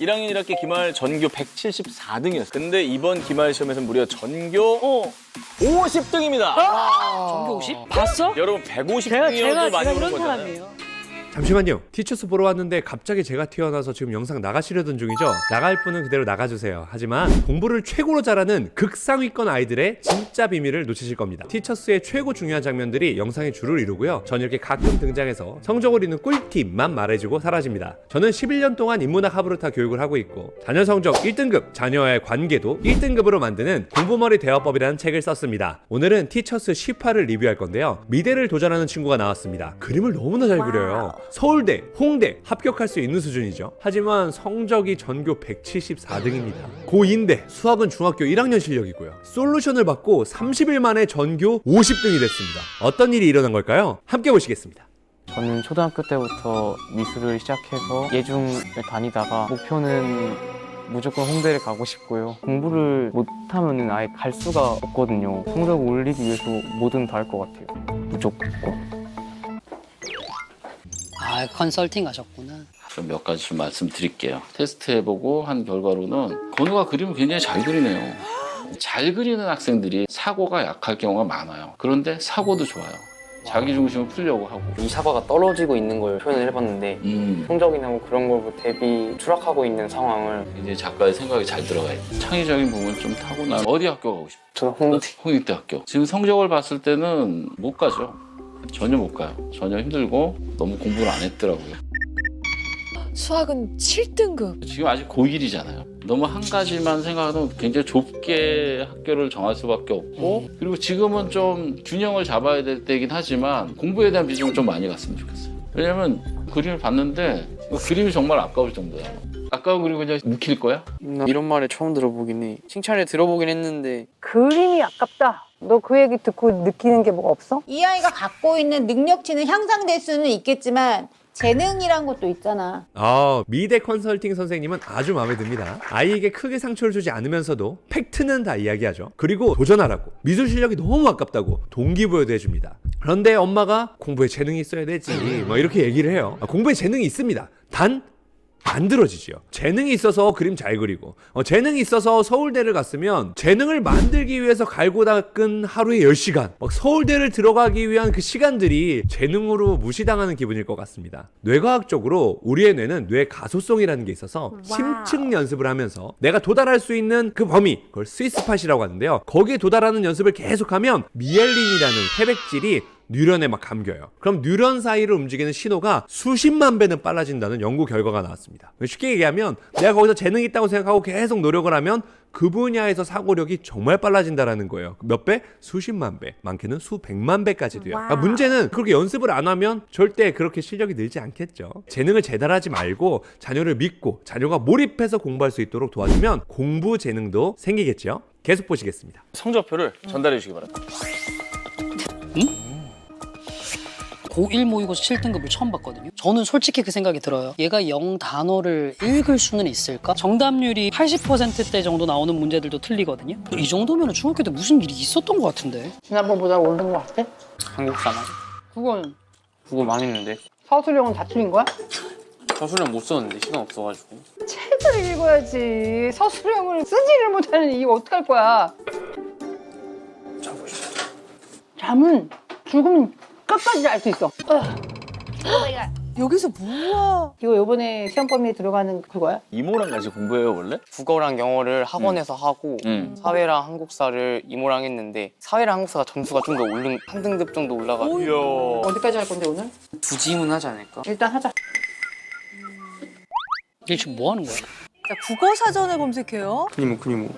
1학년 1학기 기말 전교 174등이었어요. 근데 이번 기말 시험에서는 무려 전교 50등입니다. 전교 50? 봤어? 여러분 제가 150등이어도 많이 오는 이런 거잖아요. 사람이에요. 잠시만요. 티처스 보러 왔는데 갑자기 제가 튀어나와서 지금 영상 나가시려던 중이죠? 나갈 분은 그대로 나가주세요. 하지만 공부를 최고로 잘하는 극상위권 아이들의 진짜 비밀을 놓치실 겁니다. 티처스의 최고 중요한 장면들이 영상의 주를 이루고요. 전 이렇게 가끔 등장해서 성적을 이루는 꿀팁만 말해주고 사라집니다. 저는 11년 동안 인문학 하브르타 교육을 하고 있고 자녀 성적 1등급, 자녀와의 관계도 1등급으로 만드는 공부머리 대화법이라는 책을 썼습니다. 오늘은 티처스 10화를 리뷰할 건데요. 미대를 도전하는 친구가 나왔습니다. 그림을 너무나 잘 그려요. 서울대, 홍대 합격할 수 있는 수준이죠. 하지만 성적이 전교 174등입니다. 고2인데 수학은 중학교 1학년 실력이고요. 솔루션을 받고 30일 만에 전교 50등이 됐습니다. 어떤 일이 일어난 걸까요? 함께 보시겠습니다. 저는 초등학교 때부터 미술을 시작해서 예중을 다니다가 목표는 무조건 홍대를 가고 싶고요. 공부를 못하면 아예 갈 수가 없거든요. 성적을 올리기 위해서 뭐든 다 할 것 같아요. 무조건. 아, 컨설팅 하셨구나. 좀 몇 가지 좀 말씀드릴게요. 테스트 해보고 한 결과로는 건우가 그림을 굉장히 잘 그리네요. 잘 그리는 학생들이 사고가 약할 경우가 많아요. 그런데 사고도 좋아요. 자기 중심을 풀려고 하고. 이 사과가 떨어지고 있는 걸 표현을 해봤는데 성적이나 뭐 그런 걸 대비 추락하고 있는 상황을 이제 작가의 생각이 잘 들어가 있고 창의적인 부분 좀 타고나. 어디 학교 가고 싶어? 저는 홍대. 홍익대 학교. 지금 성적을 봤을 때는 못 가죠. 전혀 못 가요. 전혀 힘들고 너무 공부를 안 했더라고요. 수학은 7등급. 지금 아직 고1이잖아요. 너무 한 가지만 생각하면 굉장히 좁게 학교를 정할 수밖에 없고 그리고 지금은 좀 균형을 잡아야 될 때긴 하지만 공부에 대한 비중을 좀 많이 갔으면 좋겠어요. 왜냐면 그림을 봤는데 그림이 정말 아까울 정도야. 아까운 그림 그냥 묵힐 거야? 이런 말을 처음 들어보긴 해. 칭찬을 들어보긴 했는데 그림이 아깝다. 너 그 얘기 듣고 느끼는 게 뭐가 없어? 이 아이가 갖고 있는 능력치는 향상될 수는 있겠지만 재능이란 것도 있잖아. 미대 컨설팅 선생님은 아주 마음에 듭니다. 아이에게 크게 상처를 주지 않으면서도 팩트는 다 이야기하죠. 그리고 도전하라고, 미술 실력이 너무 아깝다고 동기부여도 해줍니다. 그런데 엄마가 공부에 재능이 있어야 되지 뭐 이렇게 얘기를 해요. 공부에 재능이 있습니다. 단 안 들어지지요. 재능이 있어서 그림 잘 그리고 재능이 있어서 서울대를 갔으면 재능을 만들기 위해서 갈고 닦은 하루에 10시간 막 서울대를 들어가기 위한 그 시간들이 재능으로 무시당하는 기분일 것 같습니다. 뇌과학적으로 우리의 뇌는 뇌 가소성이라는 게 있어서 심층 연습을 하면서 내가 도달할 수 있는 그 범위, 그걸 스위스팟이라고 하는데요. 거기에 도달하는 연습을 계속하면 미엘린이라는 회백질이 뉴런에 막 감겨요. 그럼 뉴런 사이를 움직이는 신호가 수십만 배는 빨라진다는 연구 결과가 나왔습니다. 쉽게 얘기하면 내가 거기서 재능이 있다고 생각하고 계속 노력을 하면 그 분야에서 사고력이 정말 빨라진다는 거예요. 몇 배? 수십만 배, 많게는 수백만 배까지 돼요. 문제는 그렇게 연습을 안 하면 절대 그렇게 실력이 늘지 않겠죠. 재능을 재단하지 말고 자녀를 믿고 자녀가 몰입해서 공부할 수 있도록 도와주면 공부 재능도 생기겠죠. 계속 보시겠습니다. 성적표를 전달해 주시기 바랍니다. 고1 모의고사 7등급을 처음 봤거든요. 저는 솔직히 그 생각이 들어요. 얘가 0 단어를 읽을 수는 있을까? 정답률이 80%대 정도 나오는 문제들도 틀리거든요. 이 정도면 중학교 때 무슨 일이 있었던 것 같은데. 지난번보다 오른 것 같아? 한국사만. 국어는? 국어 망했는데 서술형은 다 틀린 거야? 서술형 못 썼는데 시간 없어가지고. 책을 읽어야지. 서술형을 쓰지를 못하는 이거 어떡할 거야? 잠은 죽으면 끝까지 알 수 있어. 여기서 뭐야? 이거 이번에 시험 범위에 들어가는 그거야? 이모랑 같이 공부해요 원래? 국어랑 영어를 학원에서 하고 사회랑 한국사를 이모랑 했는데 사회랑 한국사가 점수가 좀 더 오른 한 등급 정도 올라가지고 이야. 어디까지 할 건데 오늘? 두 지문 하지 않을까? 일단 하자. 얘 지금 뭐 하는 거야? 자, 국어 사전을 검색해요. 크니모.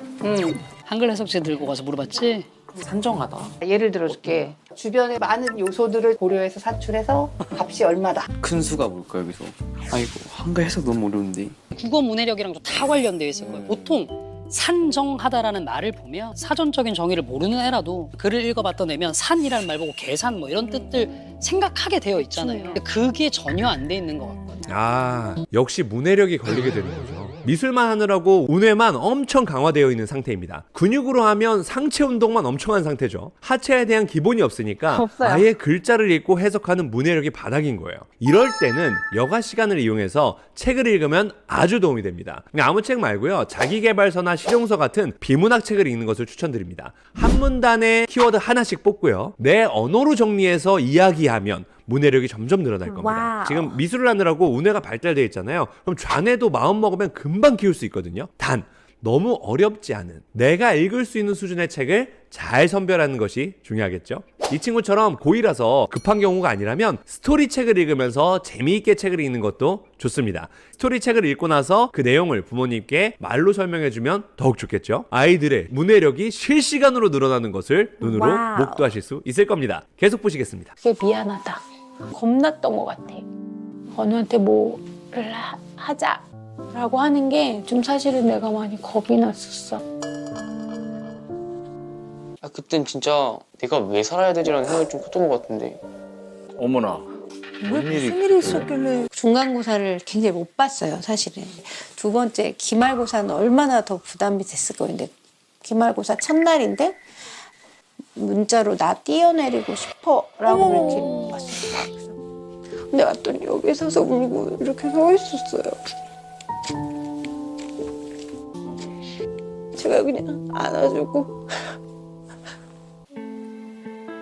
한글 해석지 들고 가서 물어봤지? 산정하다. 예를 들어줄게. 주변의 많은 요소들을 고려해서 산출해서 값이 얼마다. 큰 수가 뭘까 여기서? 아이고 한글 해석 너무 어려운데. 국어 문해력이랑 좀 다 관련되어 있을 거예요. 보통 산정하다라는 말을 보면 사전적인 정의를 모르는 애라도 글을 읽어봤던 애면 산이라는 말 보고 계산 뭐 이런 뜻들 생각하게 되어 있잖아요. 근데 그게 전혀 안 돼 있는 것 같거든요. 역시 문해력이 걸리게 되는 거죠. 미술만 하느라고 운회만 엄청 강화되어 있는 상태입니다. 근육으로 하면 상체 운동만 엄청 한 상태죠. 하체에 대한 기본이 없으니까 없어요. 아예 글자를 읽고 해석하는 문해력이 바닥인 거예요. 이럴 때는 여가 시간을 이용해서 책을 읽으면 아주 도움이 됩니다. 그냥 아무 책 말고요. 자기계발서나 실용서 같은 비문학 책을 읽는 것을 추천드립니다. 한 문단에 키워드 하나씩 뽑고요. 내 언어로 정리해서 이야기하면 문해력이 점점 늘어날 겁니다. 와우. 지금 미술을 하느라고 운해가 발달되어 있잖아요. 그럼 좌뇌도 마음 먹으면 금방 키울 수 있거든요. 단 너무 어렵지 않은 내가 읽을 수 있는 수준의 책을 잘 선별하는 것이 중요하겠죠. 이 친구처럼 고2라서 급한 경우가 아니라면 스토리 책을 읽으면서 재미있게 책을 읽는 것도 좋습니다. 스토리 책을 읽고 나서 그 내용을 부모님께 말로 설명해주면 더욱 좋겠죠. 아이들의 문해력이 실시간으로 늘어나는 것을 눈으로 와우. 목도하실 수 있을 겁니다. 계속 보시겠습니다. 그게 미안하다. 겁났던 것 같아. 언니한테 뭐를 하자라고 하는 게 좀 사실은 내가 많이 겁이 났었어. 아, 그땐 진짜 내가 왜 살아야 되지라는 생각이 좀 컸던 것 같은데. 어머나. 왜 무슨 일이 있었길래. 중간고사를 굉장히 못 봤어요, 사실은. 두 번째 기말고사는 얼마나 더 부담이 됐을 거예요. 근데 기말고사 첫날인데 문자로 나 뛰어내리고 싶어라고 이렇게 왔어요. 그래서 근데 왔더니 여기 서서 울고 이렇게 서 있었어요. 제가 그냥 안아주고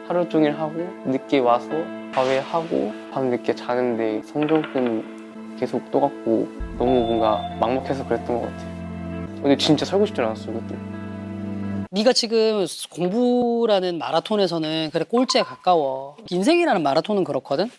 하루 종일 하고 늦게 와서 과외하고 밤 늦게 자는데 성적은 계속 똑같고 너무 뭔가 막막해서 그랬던 것 같아요. 근데 진짜 살고 싶지 않았어요 그때. 네가 지금 공부라는 마라톤에서는 그래 꼴찌에 가까워. 인생이라는 마라톤은 그렇거든.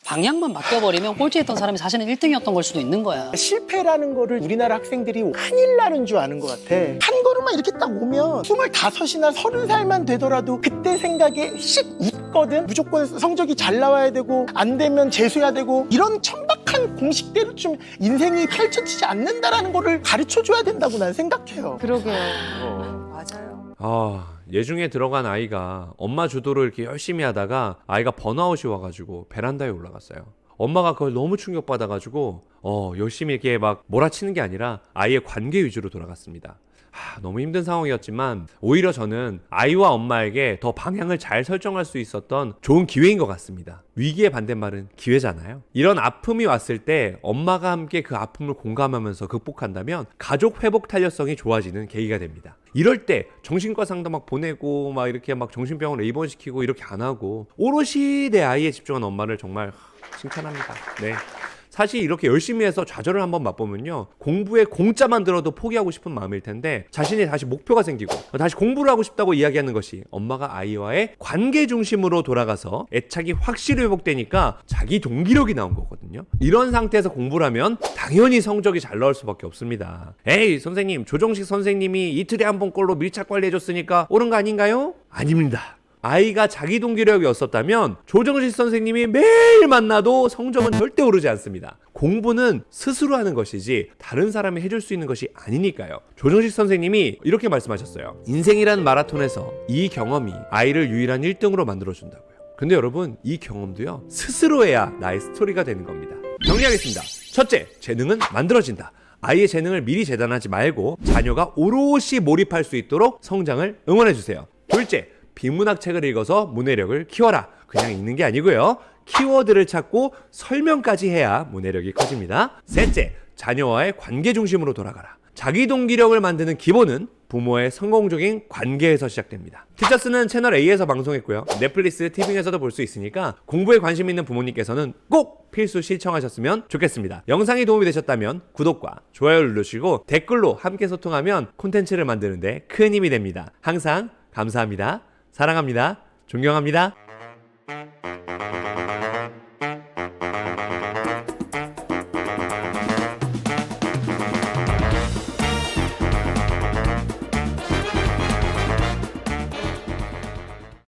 방향만 바뀌어버리면 꼴찌했던 사람이 사실은 1등이었던 걸 수도 있는 거야. 실패라는 거를 우리나라 학생들이 큰일 나는 줄 아는 것 같아. 한 걸음만 이렇게 딱 오면 25이나 30살만 되더라도 그때 생각에 씩 웃거든. 무조건 성적이 잘 나와야 되고 안 되면 재수해야 되고 이런 천박한 공식대로 좀 인생이 펼쳐지지 않는다라는 거를 가르쳐줘야 된다고 난 생각해요. 그러게요. 맞아요. 예중에 들어간 아이가 엄마 주도로 이렇게 열심히 하다가 아이가 번아웃이 와가지고 베란다에 올라갔어요. 엄마가 그걸 너무 충격받아가지고 열심히 이렇게 막 몰아치는 게 아니라 아이의 관계 위주로 돌아갔습니다. 너무 힘든 상황이었지만 오히려 저는 아이와 엄마에게 더 방향을 잘 설정할 수 있었던 좋은 기회인 것 같습니다. 위기의 반대말은 기회잖아요. 이런 아픔이 왔을 때 엄마가 함께 그 아픔을 공감하면서 극복한다면 가족 회복 탄력성이 좋아지는 계기가 됩니다. 이럴 때 정신과 상담 막 보내고 막 이렇게 막 정신병원에 입원시키고 이렇게 안 하고 오롯이 내 아이에 집중한 엄마를 정말 칭찬합니다. 네. 사실 이렇게 열심히 해서 좌절을 한번 맛보면요 공부에 공짜만 들어도 포기하고 싶은 마음일 텐데 자신이 다시 목표가 생기고 다시 공부를 하고 싶다고 이야기하는 것이 엄마가 아이와의 관계 중심으로 돌아가서 애착이 확실히 회복되니까 자기 동기력이 나온 거거든요. 이런 상태에서 공부를 하면 당연히 성적이 잘 나올 수밖에 없습니다. 에이 선생님 조정식 선생님이 이틀에 한 번꼴로 밀착 관리해줬으니까 옳은 거 아닌가요? 아닙니다. 아이가 자기 동기력이 없었다면 조정식 선생님이 매일 만나도 성적은 절대 오르지 않습니다. 공부는 스스로 하는 것이지 다른 사람이 해줄 수 있는 것이 아니니까요. 조정식 선생님이 이렇게 말씀하셨어요. 인생이란 마라톤에서 이 경험이 아이를 유일한 1등으로 만들어준다고요. 근데 여러분 이 경험도요 스스로 해야 나의 스토리가 되는 겁니다. 정리하겠습니다. 첫째, 재능은 만들어진다. 아이의 재능을 미리 재단하지 말고 자녀가 오롯이 몰입할 수 있도록 성장을 응원해주세요. 둘째, 비문학 책을 읽어서 문해력을 키워라. 그냥 읽는 게 아니고요. 키워드를 찾고 설명까지 해야 문해력이 커집니다. 셋째, 자녀와의 관계 중심으로 돌아가라. 자기 동기력을 만드는 기본은 부모의 성공적인 관계에서 시작됩니다. 티처스는 채널 A에서 방송했고요. 넷플릭스, 티빙에서도 볼 수 있으니까 공부에 관심 있는 부모님께서는 꼭 필수 시청하셨으면 좋겠습니다. 영상이 도움이 되셨다면 구독과 좋아요를 누르시고 댓글로 함께 소통하면 콘텐츠를 만드는데 큰 힘이 됩니다. 항상 감사합니다. 사랑합니다. 존경합니다.